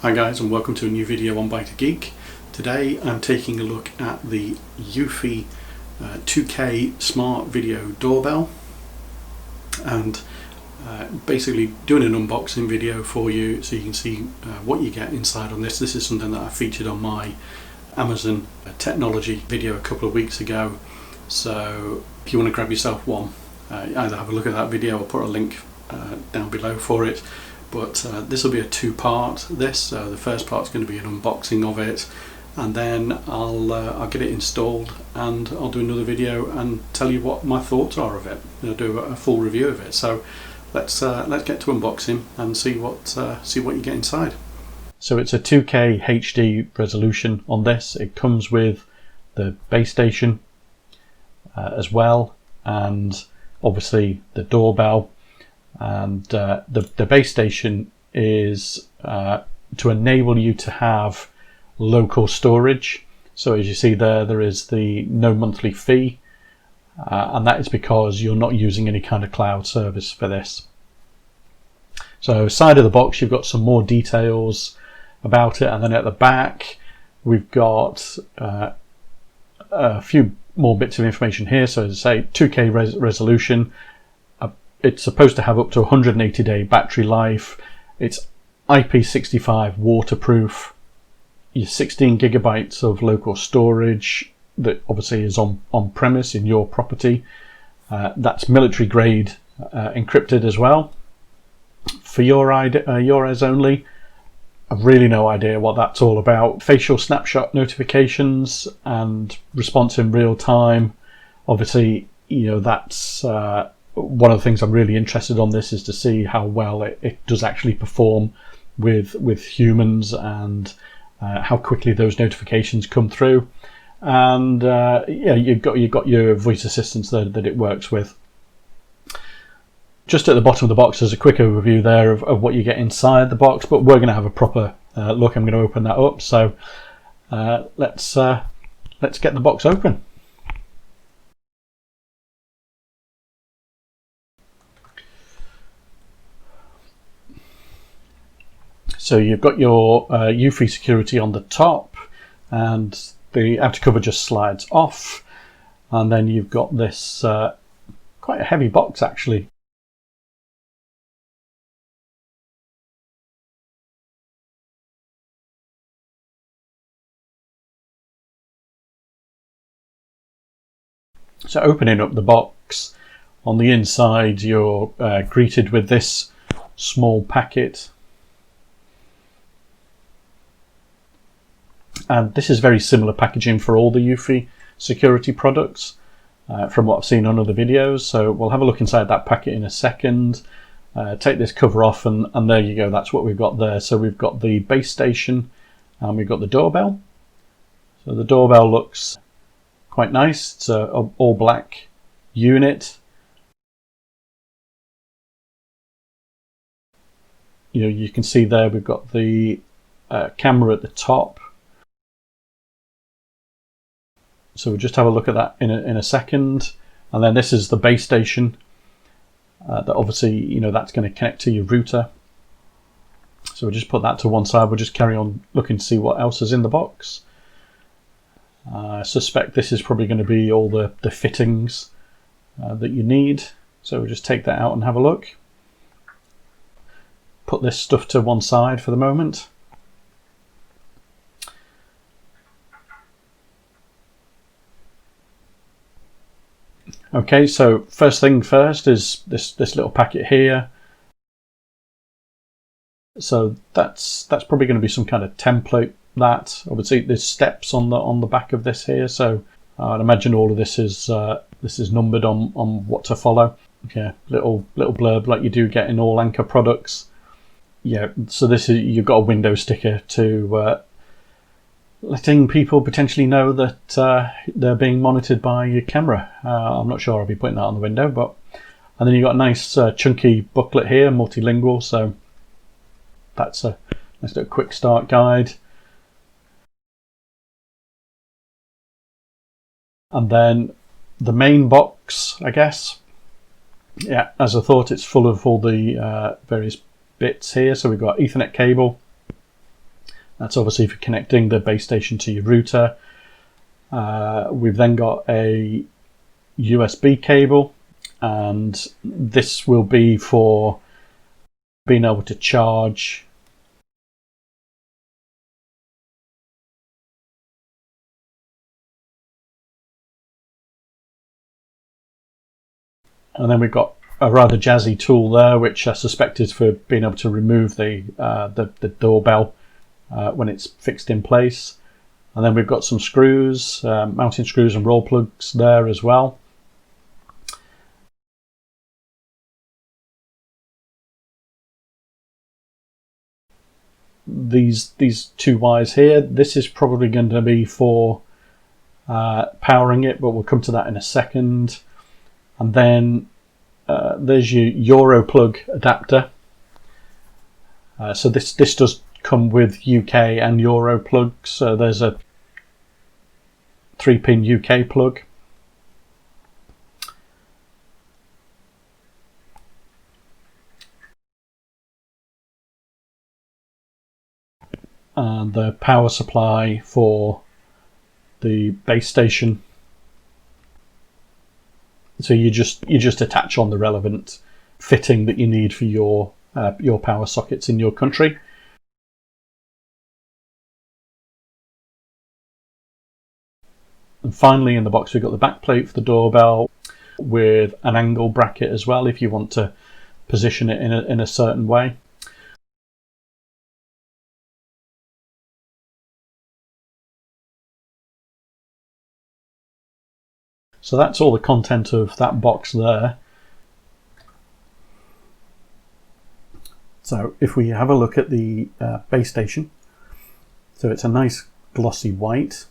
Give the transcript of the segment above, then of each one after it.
Hi guys, and welcome to a new video on Bite a Geek. Today I'm taking a look at the Eufy 2K Smart Video Doorbell and basically doing an unboxing video for you so you can see what you get inside on this. This is something that I featured on my Amazon technology video a couple of weeks ago, so if you want to grab yourself one, either have a look at that video or put a link down below for it. But this will be a two-part. The first part is going to be an unboxing of it, and then I'll get it installed and I'll do another video and tell you what my thoughts are of it. I'll do a full review of it. So let's get to unboxing and see what you get inside. So it's a 2K HD resolution on this. It comes with the base station as well, and obviously the doorbell. And the base station is to enable you to have local storage. So as you see there is the no monthly fee, and that is because you're not using any kind of cloud service for this. So side of the box you've got some more details about it, and then at the back we've got a few more bits of information here. So as I say, 2K resolution. It's supposed to have up to 180-day battery life. It's IP65 waterproof. Your 16 gigabytes of local storage that obviously is on premise in your property. That's military grade encrypted as well. For your eyes only. I've really no idea what that's all about. Facial snapshot notifications and response in real time. Obviously, you know, that's one of the things I'm really interested on this is to see how well it does actually perform with humans, and how quickly those notifications come through. And yeah, you've got your voice assistants that it works with. Just at the bottom of the box there's a quick overview there of what you get inside the box, but we're going to have a proper look. I'm going to open that up, so let's get the box open. So you've got your Eufy security on the top, and the outer cover just slides off, and then you've got this quite a heavy box actually. So opening up the box, on the inside you're greeted with this small packet. And this is very similar packaging for all the Eufy security products from what I've seen on other videos. So we'll have a look inside that packet in a second. Take this cover off, and there you go. That's what we've got there. So we've got the base station and we've got the doorbell. So the doorbell looks quite nice. It's an all black unit. You know, you can see there we've got the camera at the top. So we'll just have a look at that in a second. And then this is the base station that obviously, you know, that's going to connect to your router. So we'll just put that to one side. We'll just carry on looking to see what else is in the box. I suspect this is probably going to be all the fittings that you need. So we'll just take that out and have a look. Put this stuff to one side for the moment. Okay, so first thing first is this little packet here. So that's probably going to be some kind of template. That obviously there's steps on the back of this here, so I'd imagine all of this is numbered on what to follow. Yeah, little blurb like you do get in all Anchor products. Yeah, so this is, you've got a window sticker to letting people potentially know that they're being monitored by your camera. I'm not sure I'll be putting that on the window, but and then you've got a nice chunky booklet here, multilingual, so that's a nice little quick start guide. And then the main box, I guess. Yeah, as I thought, it's full of all the various bits here. So we've got Ethernet cable, That's obviously for connecting the base station to your router. We've then got a USB cable, and this will be for being able to charge and then we've got a rather jazzy tool there, which I suspect is for being able to remove the doorbell when it's fixed in place. And then we've got some screws, mounting screws and roll plugs there as well. These two wires here, this is probably going to be for powering it, but we'll come to that in a second. And then there's your Euro plug adapter. So this does come with UK and Euro plugs. So there's a 3-pin UK plug. And the power supply for the base station. So you just attach on the relevant fitting that you need for your power sockets in your country. And finally, in the box, we've got the back plate for the doorbell with an angle bracket as well, if you want to position it in a certain way. So that's all the content of that box there. So if we have a look at the base station, so it's a nice glossy white.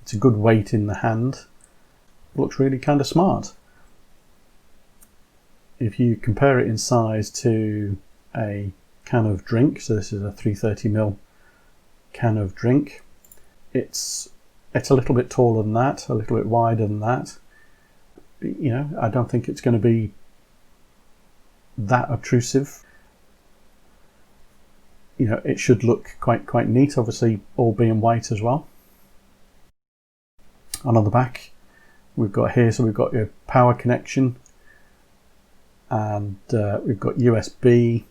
It's a good weight in the hand. Looks really kind of smart. If you compare it in size to a can of drink, so this is a 330ml can of drink, it's a little bit taller than that, a little bit wider than that. You know, I don't think it's going to be that obtrusive. You know, it should look quite neat, obviously all being white as well. And on the back we've got here, so we've got your power connection, and we've got USB,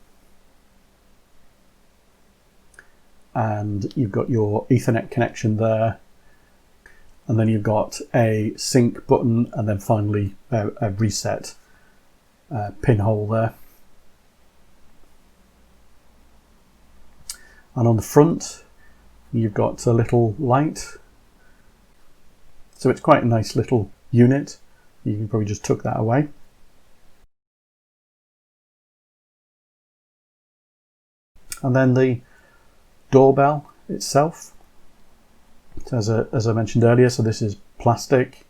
and you've got your Ethernet connection there, and then you've got a sync button, and then finally a reset pinhole there. And on the front you've got a little light. So it's quite a nice little unit. You can probably just tuck that away. And then the doorbell itself. So as I mentioned earlier, so this is plastic,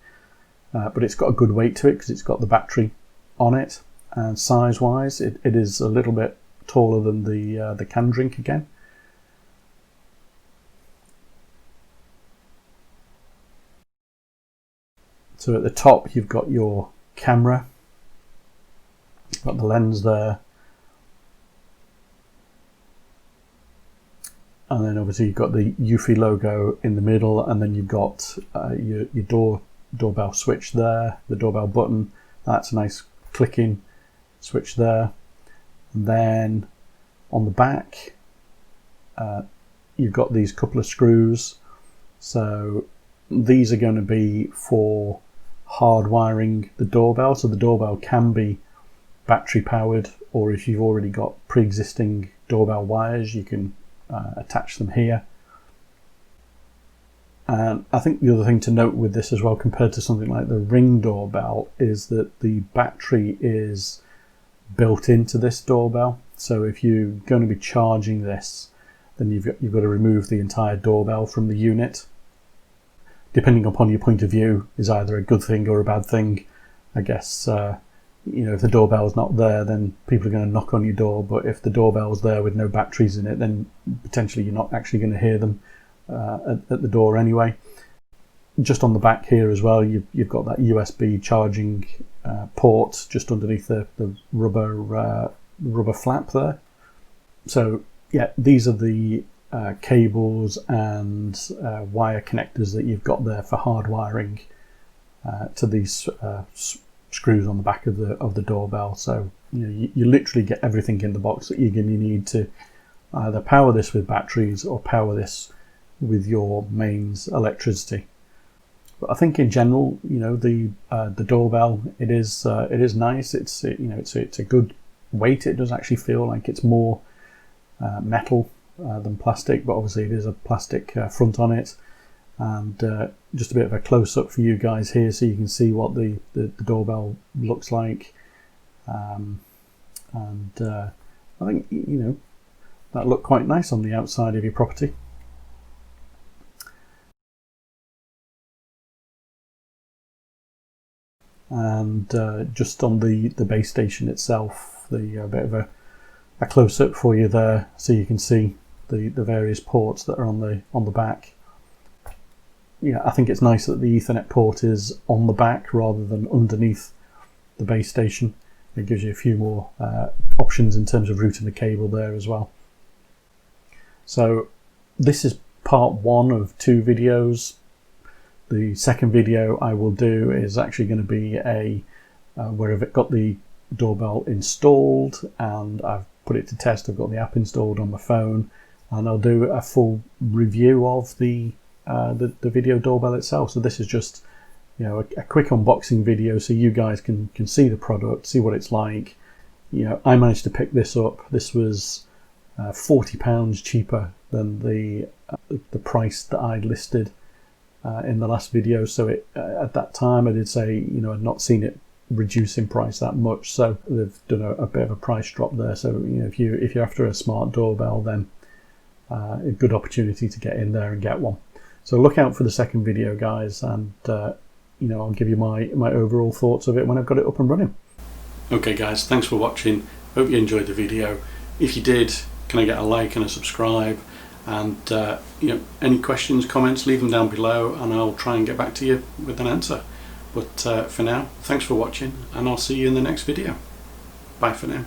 but it's got a good weight to it because it's got the battery on it. And size-wise, it is a little bit taller than the can drink again. So at the top you've got your camera, you've got the lens there, and then obviously you've got the Eufy logo in the middle, and then you've got your doorbell switch there, the doorbell button. That's a nice clicking switch there. And then on the back you've got these couple of screws. So these are going to be for hardwiring the doorbell. So the doorbell can be battery powered, or if you've already got pre-existing doorbell wires, you can attach them here. And I think the other thing to note with this as well, compared to something like the Ring Doorbell, is that the battery is built into this doorbell. So if you're going to be charging this, then you've got to remove the entire doorbell from the unit. Depending upon your point of view, is either a good thing or a bad thing. I guess you know, if the doorbell's not there, then people are going to knock on your door. But if the doorbell's there with no batteries in it, then potentially you're not actually going to hear them at the door anyway. Just on the back here as well, you've got that USB charging port just underneath the rubber flap there. So yeah, these are the cables and wire connectors that you've got there for hardwiring to these screws on the back of the doorbell. So you literally get everything in the box that you're going to need to either power this with batteries or power this with your mains electricity. But I think in general, the doorbell, it is nice. It's a good weight. It does actually feel like it's more metal than plastic, but obviously it is a plastic front on it. And just a bit of a close-up for you guys here, so you can see what the doorbell looks like. I think that looked quite nice on the outside of your property. And just on the base station itself, a bit of a close-up for you there, so you can see the various ports that are on the back. Yeah, I think it's nice that the Ethernet port is on the back rather than underneath the base station. It gives you a few more options in terms of routing the cable there as well. So this is part 1 of 2 videos. The second video I will do is actually going to be where I've got the doorbell installed and I've put it to test. I've got the app installed on my phone, and I'll do a full review of the video doorbell itself. So this is just a quick unboxing video, so you guys can see the product, see what it's like. I managed to pick this up. This was £40 cheaper than the price that I'd listed in the last video. So at that time I did say I'd not seen it reduce in price that much, so they've done a bit of a price drop there. So if you're after a smart doorbell, then a good opportunity to get in there and get one. So look out for the second video, guys, and I'll give you my overall thoughts of it when I've got it up and running. Okay guys, thanks for watching. Hope you enjoyed the video. If you did, can I get a like and a subscribe? And any questions, comments, leave them down below and I'll try and get back to you with an answer. But for now, thanks for watching, and I'll see you in the next video. Bye for now.